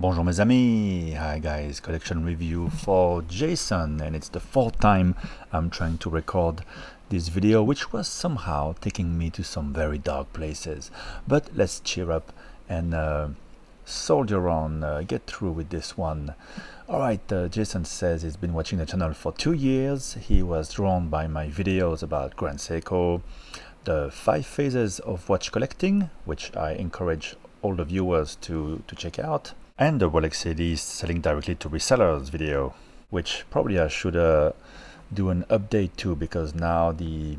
Bonjour mes amis, hi guys, collection review for Jason, and it's the fourth time I'm trying to record this video, which was somehow taking me to some very dark places. But let's cheer up and soldier on, get through with this one. Alright, Jason says he's been watching the channel for 2 years. He was drawn by my videos about Grand Seiko, the 5 phases of watch collecting, which I encourage all the viewers to check out, and the Rolex CDs selling directly to resellers video, which probably I should do an update to, because now the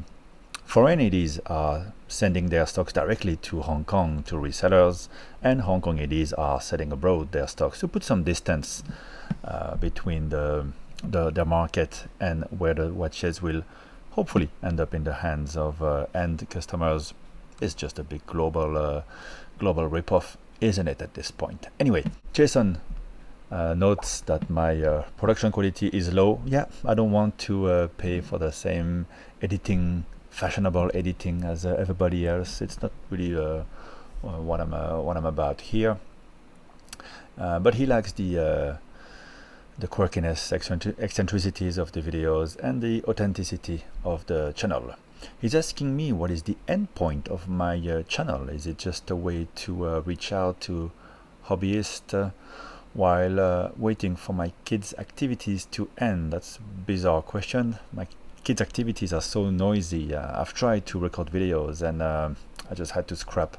foreign ADs are sending their stocks directly to Hong Kong to resellers, and Hong Kong ADs are selling abroad their stocks to put some distance between their market and where the watches will hopefully end up in the hands of end customers. It's just a big global ripoff, isn't it, at this point? Anyway, Jason notes that my production quality is low. Yeah, I don't want to pay for the same editing, fashionable editing as everybody else. It's not really what I'm about here. But he likes the quirkiness, eccentricities of the videos, and the authenticity of the channel. He's asking me what is the end point of my channel. Is it just a way to reach out to hobbyists while waiting for my kids' activities to end? That's a bizarre question. My kids' activities are so noisy. I've tried to record videos and I just had to scrap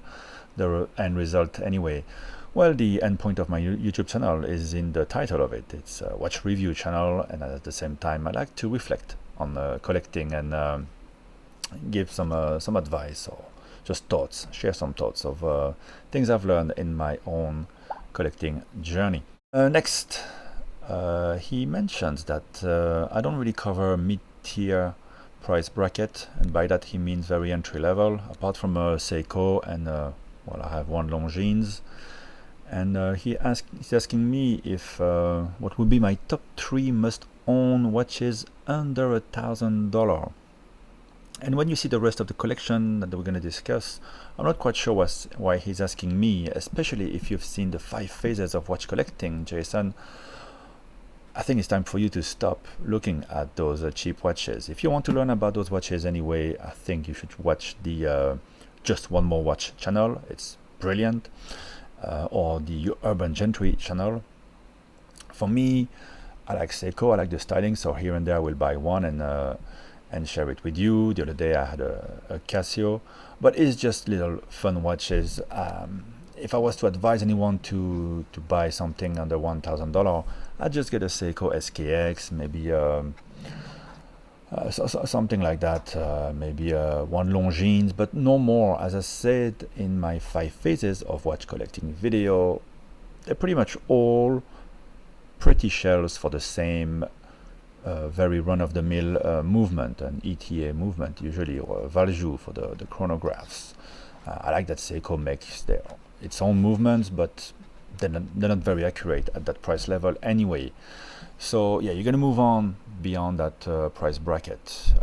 the end result anyway. Well, the end point of my YouTube channel is in the title of it. It's a watch review channel, and at the same time I like to reflect on collecting and give some advice or just thoughts, share some thoughts of things I've learned in my own collecting journey. Next, he mentions that I don't really cover mid-tier price bracket, and by that he means very entry level, apart from Seiko and well, I have one Longines. And he's asking me if what would be my top 3 must-own watches under $1,000. And when you see the rest of the collection that we're going to discuss, I'm not quite sure why he's asking me, especially if you've seen the 5 phases of watch collecting, Jason. I think it's time for you to stop looking at those cheap watches. If you want to learn about those watches anyway, I think you should watch the Just One More Watch channel. It's brilliant. Or the Urban Gentry channel. For me, I like Seiko, I like the styling, so here and there I will buy one and share it with you. The other day I had a Casio, but it's just little fun watches. If I was to advise anyone to buy something under $1,000, I'd just get a Seiko SKX, maybe something like that, maybe one Longines, but no more. As I said in my 5 phases of watch collecting video, they're pretty much all pretty shells for the same very run-of-the-mill movement, an ETA movement usually, or a value for the chronographs. I like that Seiko makes its own movements, but they're not very accurate at that price level anyway. So yeah, you're gonna move on beyond that price bracket.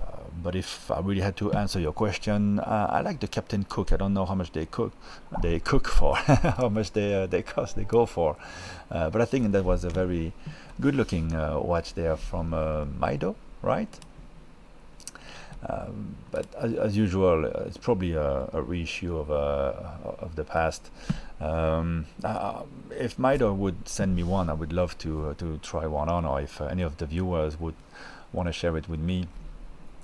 But if I really had to answer your question, I like the Captain Cook. I don't know how much they cook for, how much they cost, they go for. But I think that was a very good-looking watch there from Mido, right? But as usual, it's probably a reissue of the past. If Mido would send me one, I would love to try one on, or if any of the viewers would want to share it with me,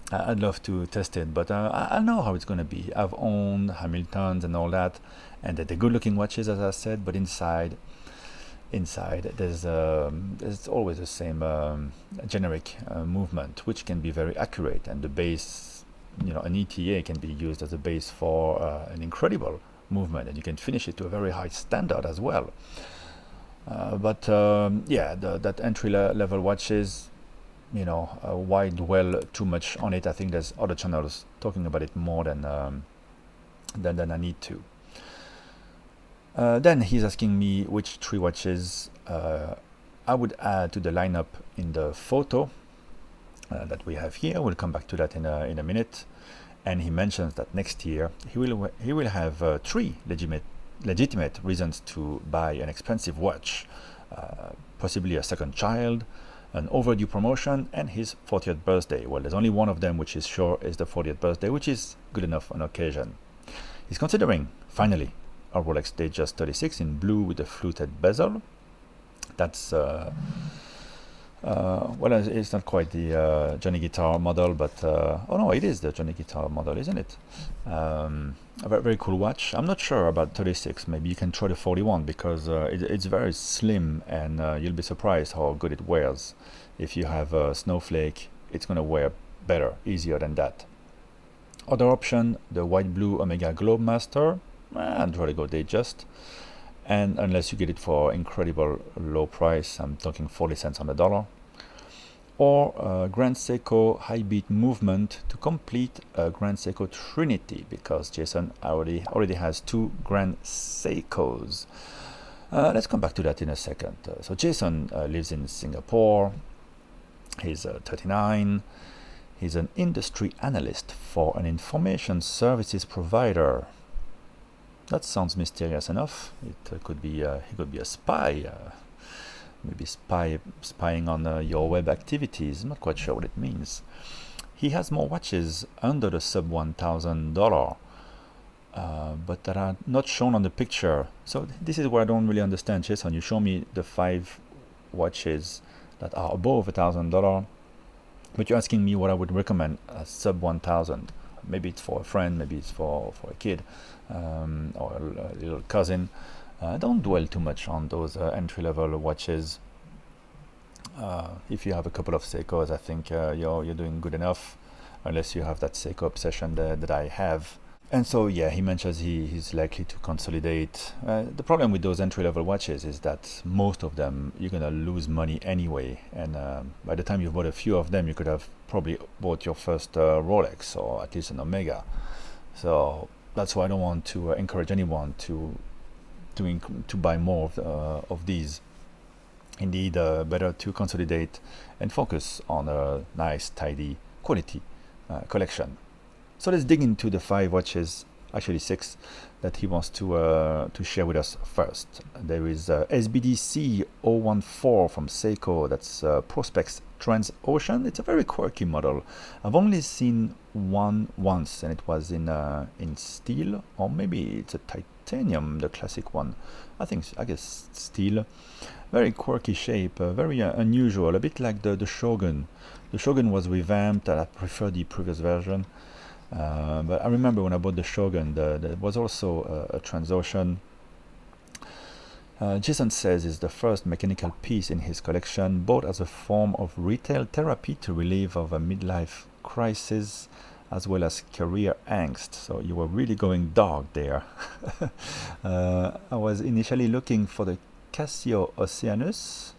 I'd love to test it. But I know how it's going to be. I've owned Hamiltons and all that, and they're good-looking watches, as I said, but inside there's always the same generic movement, which can be very accurate, and the base, an ETA can be used as a base for an incredible movement, and you can finish it to a very high standard as well. But yeah, that entry level watches, why dwell too much on it? I think there's other channels talking about it more than I need to. Then he's asking me which 3 watches I would add to the lineup in the photo that we have here. We'll come back to that in a minute. And he mentions that next year he will have 3 legitimate reasons to buy an expensive watch, possibly a second child, an overdue promotion, and his 40th birthday. Well, there's only one of them which is sure, is the 40th birthday, which is good enough on occasion. He's considering, finally, a Rolex Datejust 36 in blue with a fluted bezel. That's well, it's not quite the Johnny Guitar model, but oh no, it is the Johnny Guitar model, isn't it? A very, very cool watch. I'm not sure about 36. Maybe you can try the 41 because it's very slim, and you'll be surprised how good it wears. If you have a Snowflake, it's gonna wear better, easier than that. Other option, the white blue Omega Globemaster. I'd rather go Datejust. And unless you get it for incredible low price, I'm talking 40 cents on the dollar, or Grand Seiko High Beat Movement to complete a Grand Seiko Trinity, because Jason already has two Grand Seikos. Let's come back to that in a second. So Jason lives in Singapore. He's 39. He's an industry analyst for an information services provider. That sounds mysterious enough. It could be he could be a spy, maybe spying on your web activities. I'm not quite sure what it means. He has more watches under the sub $1,000, but that are not shown on the picture. So this is where I don't really understand, Jason. You show me the 5 watches that are above $1,000, but you're asking me what I would recommend as sub 1,000. Maybe it's for a friend, maybe it's for a kid, or a little cousin. Don't dwell too much on those entry-level watches. If you have a couple of Seikos, I think you're doing good enough, unless you have that Seiko obsession that I have. And so, yeah, he mentions he's likely to consolidate. The problem with those entry-level watches is that most of them, you're going to lose money anyway. And by the time you've bought a few of them, you could have probably bought your first Rolex, or at least an Omega. So that's why I don't want to encourage anyone to buy more of these. Indeed, better to consolidate and focus on a nice, tidy, quality collection. So let's dig into the 5 watches, actually 6, that he wants to share with us first. There is SBDC 014 from Seiko. That's Prospex Trans Ocean. It's a very quirky model. I've only seen one once, and it was in steel, or maybe it's a titanium, the classic one. I guess steel. Very quirky shape, very unusual, a bit like the Shogun. The Shogun was revamped. I prefer the previous version. But I remember when I bought the Shogun, there was also a Transocean. Jason says it's the first mechanical piece in his collection, bought as a form of retail therapy to relieve of a midlife crisis as well as career angst. So you were really going dark there. I was initially looking for the Casio Oceanus.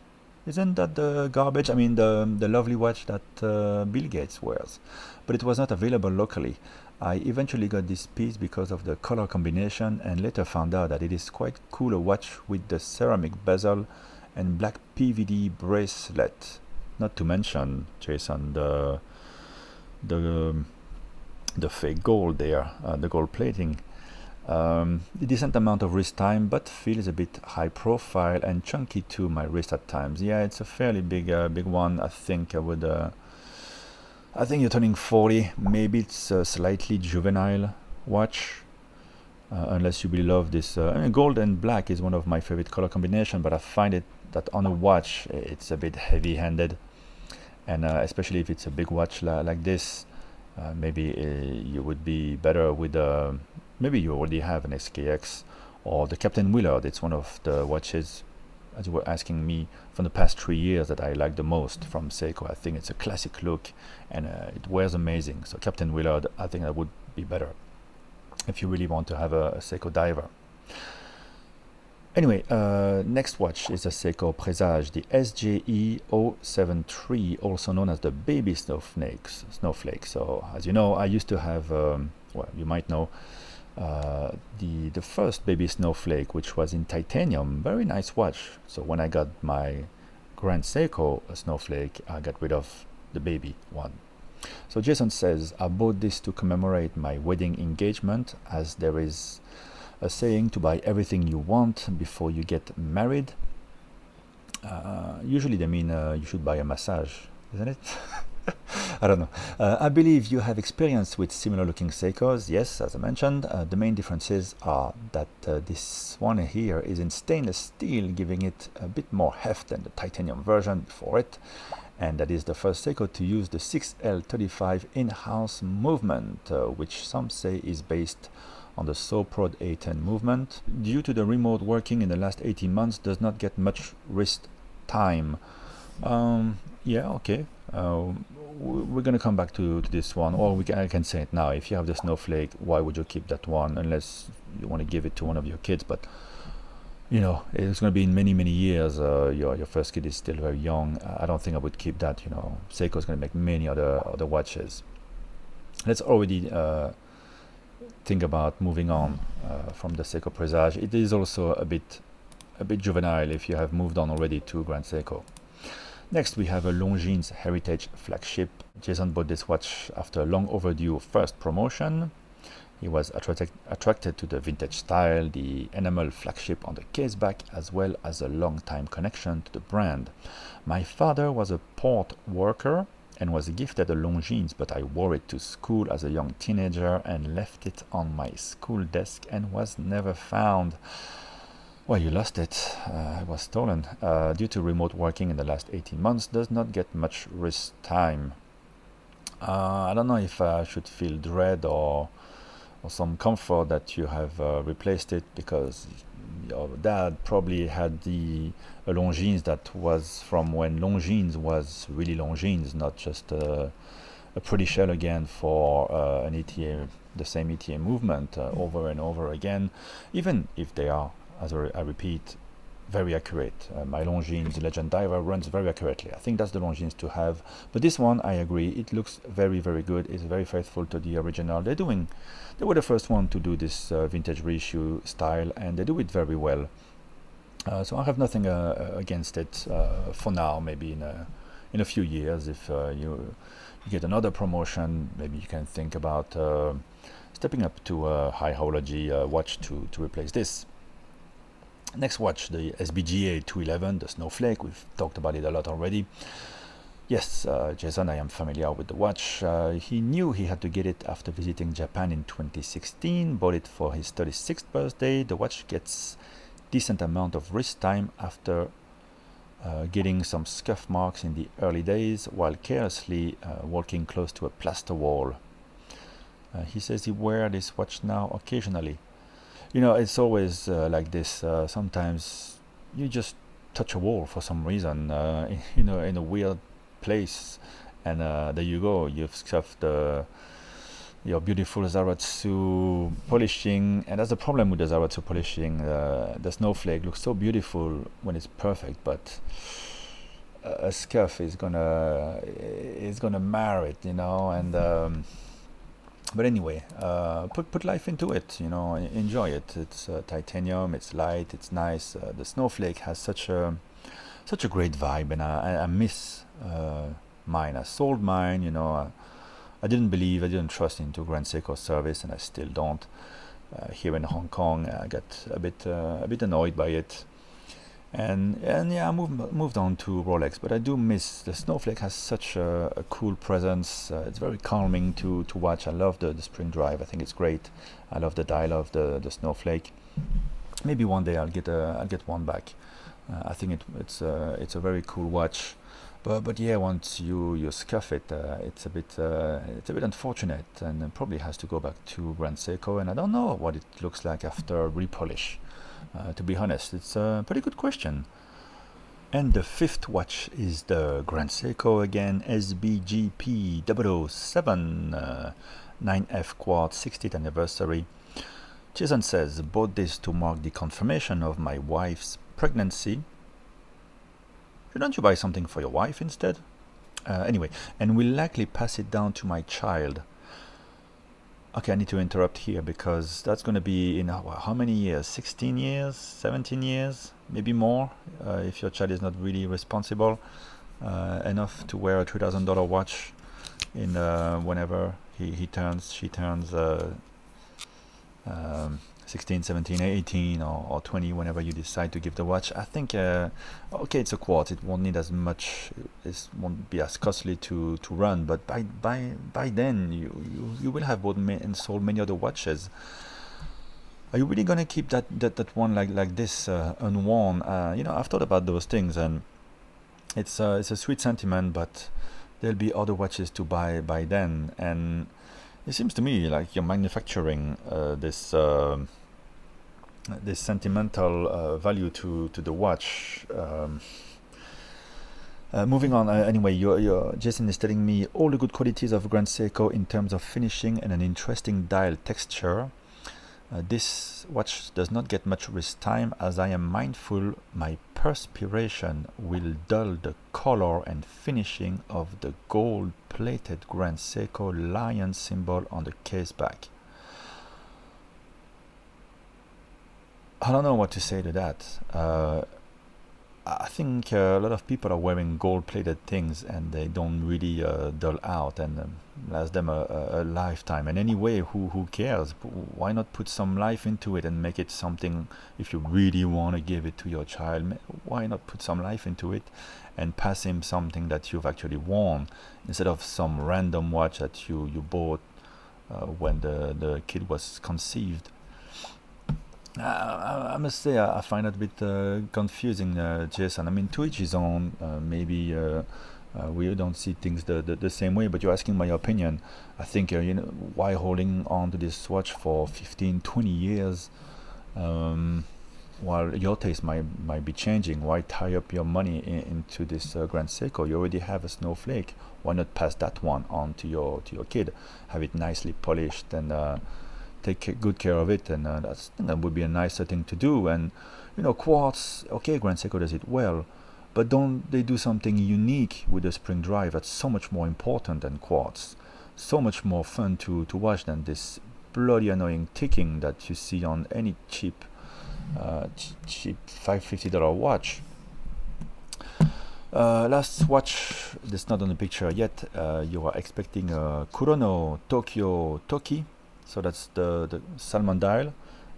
Isn't that the garbage? I mean, the lovely watch that Bill Gates wears. But it was not available locally. I eventually got this piece because of the color combination, and later found out that it is quite cool a watch with the ceramic bezel and black PVD bracelet. Not to mention, Jason, the fake gold there, the gold plating. A decent amount of wrist time, but feels a bit high profile and chunky to my wrist at times. Yeah, it's a fairly big one. I think I would. I think you're turning 40. Maybe it's a slightly juvenile watch, unless you really love this. I mean, gold and black is one of my favorite color combination, but I find it that on a watch it's a bit heavy-handed, and especially if it's a big watch like this, maybe you would be better with maybe you already have an SKX or the Captain Willard. It's one of the watches, as you were asking me, from the past 3 years that I like the most from Seiko. I think it's a classic look, and it wears amazing. So Captain Willard, I think that would be better if you really want to have a Seiko diver. Anyway, next watch is a Seiko Presage, the SJE 073, also known as the baby snowflake. So as you know, I used to have, well, you might know, the first baby snowflake, which was in titanium. Very nice watch. So when I got my Grand Seiko snowflake, I got rid of the baby one. So Jason says, I bought this to commemorate my wedding engagement, as there is a saying to buy everything you want before you get married. Usually they mean you should buy a massage, isn't it? I don't know. I believe you have experience with similar looking Seikos. Yes, as I mentioned, the main differences are that this one here is in stainless steel, giving it a bit more heft than the titanium version before it. And that is the first Seiko to use the 6L35 in-house movement, which some say is based on the SoProd A10 movement. Due to the remote working in the last 18 months, does not get much wrist time. Yeah, okay. We're gonna come back to this one, or I can say it now. If you have the Snowflake, why would you keep that one unless you want to give it to one of your kids? But you know, it's going to be in many years. Your first kid is still very young. I don't think I would keep that. You know, Seiko is going to make many other watches. Let's already think about moving on from the Seiko Presage. It is also a bit juvenile if you have moved on already to Grand Seiko. Next we have a Longines Heritage flagship. Jason bought this watch after a long overdue first promotion. He was attracted to the vintage style, the enamel flagship on the case back, as well as a long-time connection to the brand. My father was a port worker and was gifted a Longines, but I wore it to school as a young teenager and left it on my school desk and was never found. Well, you lost it. It was stolen. Due to remote working in the last 18 months, does not get much wrist time. I don't know if I should feel dread or some comfort that you have replaced it, because your dad probably had a Longines that was from when Longines was really Longines, not just a pretty shell again for an ETA, the same ETA movement over and over again, even if they are, as I repeat, very accurate. My Longines Legend Diver runs very accurately. I think that's the Longines to have. But this one, I agree, it looks very good. It's very faithful to the original. They were the first one to do this vintage reissue style, and they do it very well. So I have nothing against it for now. Maybe in a few years, if you get another promotion, maybe you can think about stepping up to a high horology watch to replace this. Next watch, the Sbga 211, the Snowflake. We've talked about it a lot already. Yes, Jason, I am familiar with the watch. He knew he had to get it after visiting Japan in 2016, bought it for his 36th birthday. The watch gets decent amount of wrist time after getting some scuff marks in the early days while carelessly walking close to a plaster wall. He says he wears this watch now occasionally. You know, it's always like this. Sometimes you just touch a wall for some reason, in a weird place, and there you go. You've scuffed your beautiful Zaratsu polishing, and that's the problem with the Zaratsu polishing. The Snowflake looks so beautiful when it's perfect, but a scuff is gonna mar it, you know, and. But anyway, put life into it, you know, enjoy it. It's titanium, it's light, it's nice. The Snowflake has such a great vibe, and I miss mine. I sold mine, you know. I didn't trust into Grand Seiko service, and I still don't. Here in Hong Kong, I got a bit annoyed by it. And yeah, I moved on to Rolex, but I do miss the Snowflake. Has such a cool presence. It's very calming to watch. I love the spring drive. I think it's great. I love the dial of the Snowflake. Maybe one day I'll get one back. I think it's a very cool watch. But yeah, once you scuff it, it's a bit unfortunate, and probably has to go back to Grand Seiko. And I don't know what it looks like after repolish. To be honest, it's a pretty good question. And the fifth watch is the Grand Seiko again, SBGP 007 9F Quartz 60th anniversary. Jason says, bought this to mark the confirmation of my wife's pregnancy. Shouldn't you buy something for your wife instead? Anyway, and will likely pass it down to my child. Okay, I need to interrupt here because that's going to be in how many years? 16 years? 17 years? Maybe more, if your child is not really responsible enough to wear a $3,000 watch whenever she turns 16, 17, 18, or 20, whenever you decide to give the watch. I think, okay, it's a quartz. It won't need as much. It won't be as costly to run. But by then, you will have bought and sold many other watches. Are you really gonna keep that one like this unworn? I've thought about those things, and it's a sweet sentiment, but there'll be other watches to buy by then, and it seems to me like you're manufacturing this sentimental value to the watch. Moving on, anyway, Jason is telling me all the good qualities of Grand Seiko in terms of finishing and an interesting dial texture. This watch does not get much wrist time, as I am mindful my perspiration will dull the color and finishing of the gold-plated Grand Seiko lion symbol on the case back. I don't know what to say to that. I think a lot of people are wearing gold-plated things and they don't really dull out and last them a lifetime. And anyway, who cares? Why not put some life into it and make it something? If you really want to give it to your child, why not put some life into it and pass him something that you've actually worn, instead of some random watch that you bought when the kid was conceived. I must say I find it a bit confusing, Jason. I mean, to each his own. Maybe we don't see things the same way, but you're asking my opinion. I think, why holding on to this watch for 15, 20 years while your taste might be changing? Why tie up your money into this Grand Seiko? You already have a Snowflake. Why not pass that one on to your kid? Have it nicely polished and take good care of it, and that would be a nicer thing to do. And quartz, okay, Grand Seiko does it well, but don't they do something unique with the spring drive that's so much more important than quartz, so much more fun to watch than this bloody annoying ticking that you see on any cheap $550 watch. Last watch, that's not on the picture yet. You are expecting a Kurono Toki. So that's the salmon dial.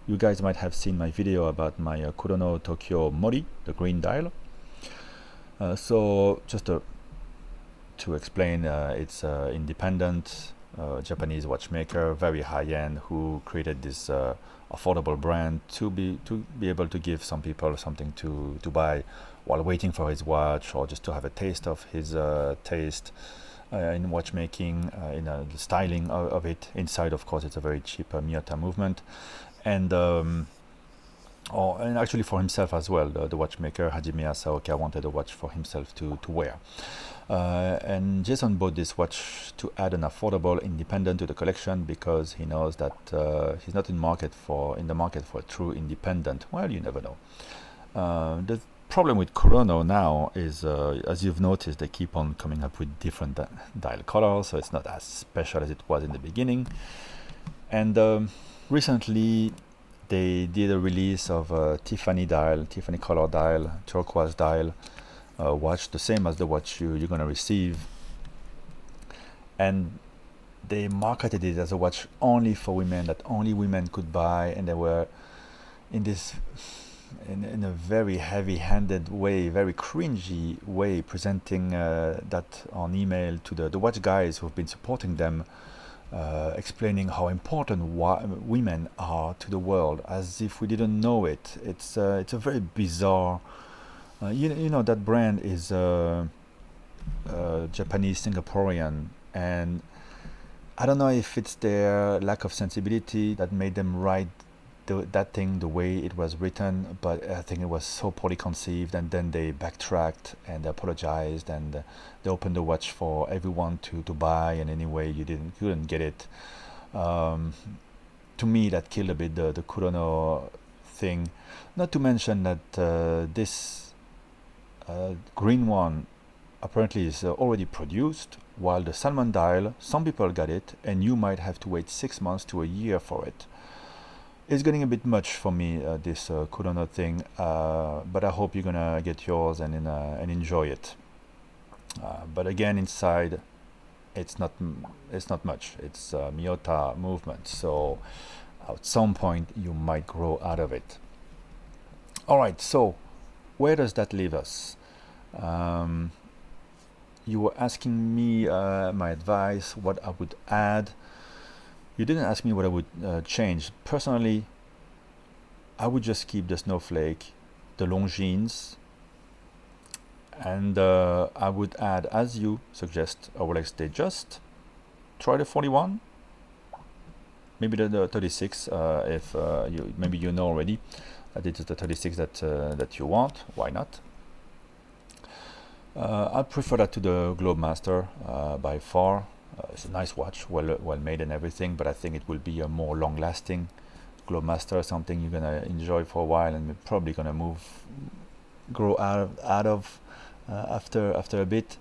You guys might have seen my video about my Kurono Tokyo Mori, the green dial. So just to explain, it's independent Japanese watchmaker, very high-end, who created this affordable brand to be able to give some people something to buy while waiting for his watch, or just to have a taste of his taste in watchmaking, in the styling of it. Inside, of course, it's a very cheap Miyota movement, and actually for himself as well. The watchmaker Hajime Asaoka wanted a watch for himself to wear, and Jason bought this watch to add an affordable independent to the collection, because he knows that he's not in the market for a true independent. Well, you never know. The problem with Kurono now is, as you've noticed, they keep on coming up with different dial colors, so it's not as special as it was in the beginning. And recently they did a release of a Tiffany color dial, turquoise dial watch, the same as the watch you're gonna receive, and they marketed it as a watch only for women, that only women could buy, and they were in a very heavy-handed way, very cringy way, presenting that on email to the watch guys who've been supporting them, explaining how important women are to the world, as if we didn't know it. It's a very bizarre. That brand is Japanese Singaporean, and I don't know if it's their lack of sensibility that made them write that thing the way it was written, but I think it was so poorly conceived, and then they backtracked and apologized, and they opened the watch for everyone to buy, and anyway you couldn't get it. To me, that killed a bit the Kurono thing. Not to mention that this green one apparently is already produced, while the salmon dial, some people got it, and you might have to wait 6 months to a year for it. It's getting a bit much for me, this Kurono thing, but I hope you're gonna get yours and enjoy it. But again, inside, it's not much. It's Miyota movement, so at some point you might grow out of it. All right, so where does that leave us? You were asking me my advice, what I would add. You didn't ask me what I would change. Personally, I would just keep the Snowflake, the Longines, and I would add, as you suggest, a Rolex Datejust. Try the 41, maybe the 36 if maybe you know already that it is the 36 that you want. Why not? I prefer that to the Globemaster by far. It's a nice watch, well made and everything, but I think it will be a more long-lasting Globemaster, something you're gonna enjoy for a while and probably gonna grow out of after a bit.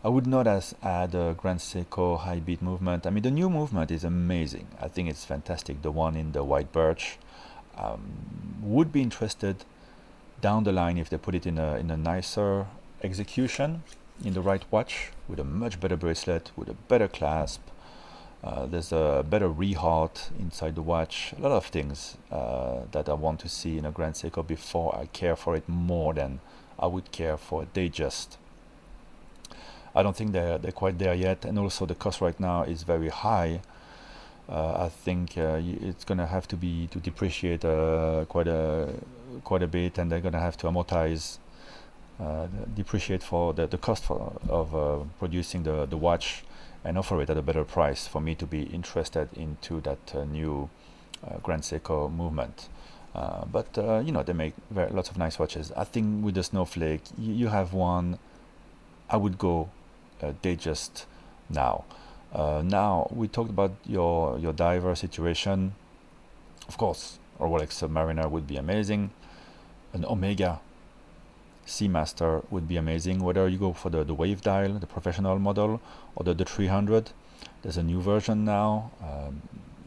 I would not add a Grand Seiko high beat movement. I mean, the new movement is amazing. I think it's fantastic. The one in the white birch. Would be interested down the line if they put it in a nicer execution, in the right watch, with a much better bracelet, with a better clasp. There's a better re-heart inside the watch. A lot of things that I want to see in a Grand Seiko before I care for it more than I would care for a Datejust. I don't think they're quite there yet, and also the cost right now is very high. I think it's gonna have to depreciate quite a bit, and they're gonna have to amortize, depreciate for the cost of producing the watch, and offer it at a better price for me to be interested into that new Grand Seiko movement. But you know, they make lots of nice watches. I think with the Snowflake, you have one. I would go Datejust now. Now we talked about your diver situation. Of course, a Rolex Submariner would be amazing. An Omega Seamaster would be amazing. Whether you go for the wave dial, the professional model, or the 300, there's a new version now.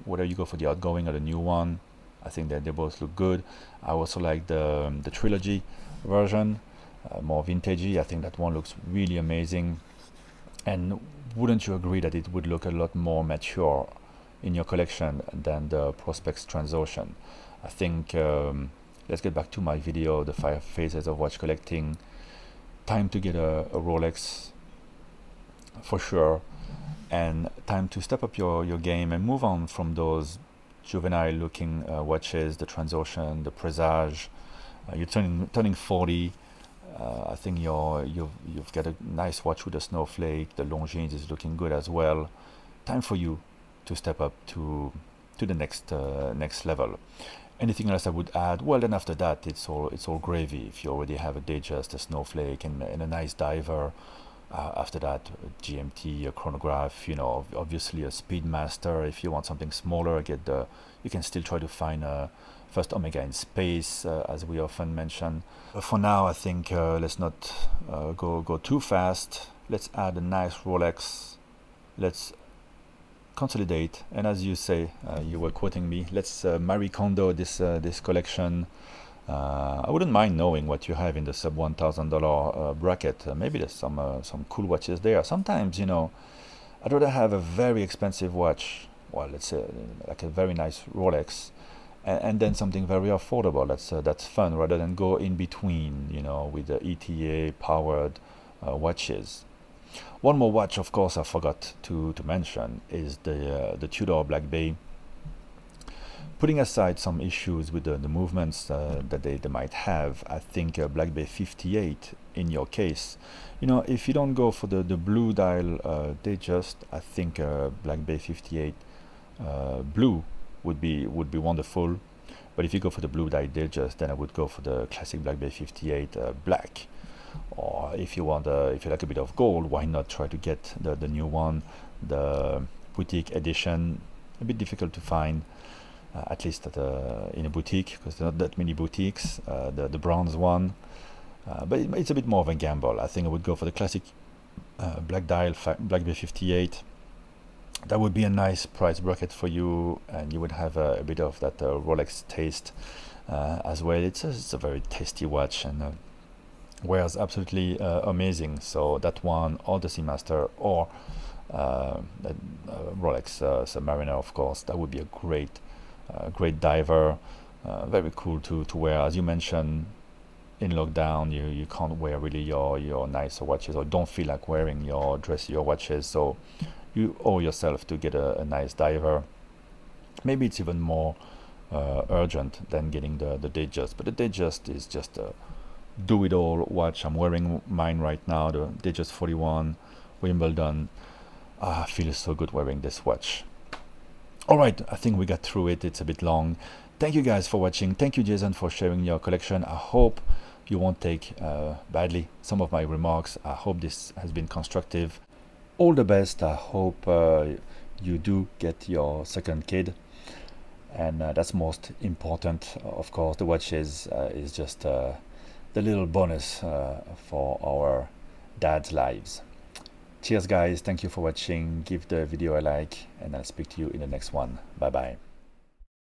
Whether you go for the outgoing or the new one, I think that they both look good. I also like the trilogy version, more vintagey. I think that one looks really amazing. And wouldn't you agree that it would look a lot more mature in your collection than the Prospex Transocean? I think, let's get back to my video, the 5 phases of watch collecting. Time to get a Rolex, for sure. And time to step up your game and move on from those juvenile looking watches, the Transocean, the Presage. You're turning 40. I think you've got a nice watch with a Snowflake. The Longines is looking good as well. Time for you to step up to the next level. Anything else I would add? Well, then after that, it's all gravy. If you already have a Datejust, a Snowflake, and a nice diver, after that, a GMT, a chronograph. You know, obviously a Speedmaster. If you want something smaller, you can still try to find a first Omega in space, as we often mention. For now, I think let's not go too fast. Let's add a nice Rolex. Let's consolidate, and as you say, you were quoting me, let's Marie Kondo this collection. I wouldn't mind knowing what you have in the sub $1,000 bracket. Maybe there's some cool watches there. Sometimes, you know, I'd rather have a very expensive watch, well, let's say like a very nice Rolex, and then something very affordable. That's fun, rather than go in between, you know, with the ETA powered watches. One more watch, of course, I forgot to mention is the Tudor Black Bay. Putting aside some issues with the movements that they might have, I think Black Bay 58 in your case, you know, if you don't go for the blue dial Datejust, I think Black Bay 58 blue would be wonderful. But if you go for the blue dial Datejust, then I would go for the classic Black Bay 58 black. Or if you like a bit of gold, why not try to get the new one, the boutique edition? A bit difficult to find, at least in a boutique, because there are not that many boutiques. The bronze one, but it's a bit more of a gamble. I think I would go for the classic black dial Black Bay 58. That would be a nice price bracket for you, and you would have a bit of that Rolex taste as well. It's a very tasty watch, and wears absolutely amazing. So that one, or the Seamaster, or Rolex Submariner, of course, that would be a great great diver, very cool to wear. As you mentioned, in lockdown, you can't wear really your nicer watches, or don't feel like wearing your dressier watches, so you owe yourself to get a nice diver. Maybe it's even more urgent than getting the Datejust, but the Datejust is just a do-it-all watch. I'm wearing mine right now, the Datejust 41 Wimbledon. I feel so good wearing this watch. Alright, I think we got through it. It's a bit long. Thank you guys for watching. Thank you, Jason, for sharing your collection. I hope you won't take badly some of my remarks. I hope this has been constructive. All the best. I hope you do get your second kid, and that's most important. Of course, the watch is just the little bonus for our dad's lives. Cheers guys, thank you for watching. Give the video a like, and I'll speak to you in the next one. Bye bye.